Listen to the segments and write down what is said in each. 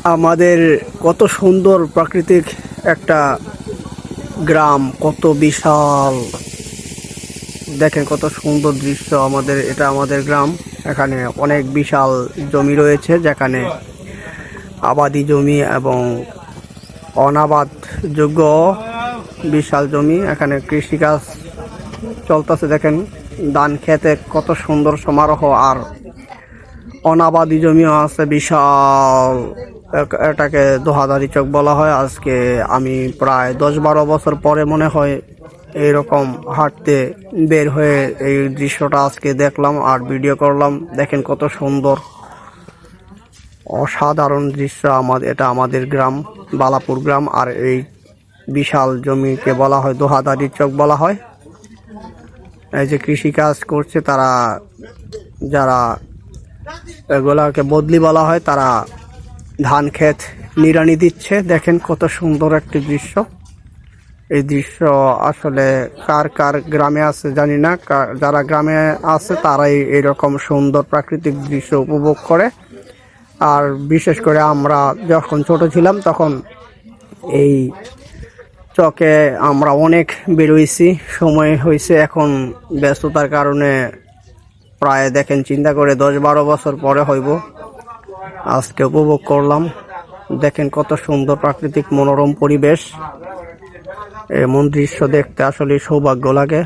আমাদের কত সুন্দর প্রাকৃতিক একটা গ্রাম, কত বিশাল। দেখেন কত সুন্দর দৃশ্য। এটা আমাদের গ্রাম। এখানে অনেক বিশাল জমি রয়েছে, যেখানে আবাদি জমি এবং অনাবাদ যোগ্য বিশাল জমি। এখানে কৃষিকাজ চলতেছে। দেখেন ধান খেতে কত সুন্দর সমারোহ। আর অনাবাদি জমিও আছে বিশাল। এটাকে দোহাদারি চক বলা হয়। আজকে আমি প্রায় 10-12 বছর পরে মনে হয় এইরকম হাঁটতে বের হয়ে এই দৃশ্যটা আজকে দেখলাম আর ভিডিও করলাম। দেখেন কত সুন্দর, অসাধারণ দৃশ্য। এটা আমাদের গ্রাম, বালাপুর গ্রাম। আর এই বিশাল জমিকে বলা হয় দোহাদারি চক বলা হয়। এই যে কৃষিকাজ করছে তারা, যারা এগুলাকে বদলি বলা হয়, তারা ধান ক্ষেত নিড়ানি দিচ্ছে। দেখেন কত সুন্দর একটি দৃশ্য। এই দৃশ্য আসলে কার কার গ্রামে আছে জানি না। যারা গ্রামে আছে তারাই এরকম সুন্দর প্রাকৃতিক দৃশ্য উপভোগ করে। আর বিশেষ করে আমরা যখন ছোট ছিলাম তখন এই চকে আমরা অনেক বেরোইছি। সময় হয়েছে, এখন ব্যস্ততার কারণে প্রায় দেখেন চিন্তা করে 10-12 বছর পরে হইব আজকে উপভোগ করলাম। দেখেন কত সুন্দর প্রাকৃতিক মনোরম পরিবেশ। এমন দৃশ্য দেখতে আসলে সৌভাগ্য লাগে।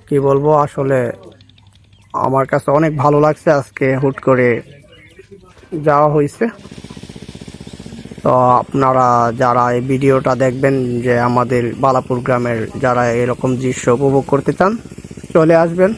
কি বলবো, আসলে আমার কাছে অনেক ভালো লাগছে। আজকে হুট করে যাওয়া হয়েছে। তো আপনারা যারা এই ভিডিওটা দেখবেন, যে আমাদের বালাপুর গ্রামের যারা এরকম দৃশ্য উপভোগ করতে চান, চলে আসবেন।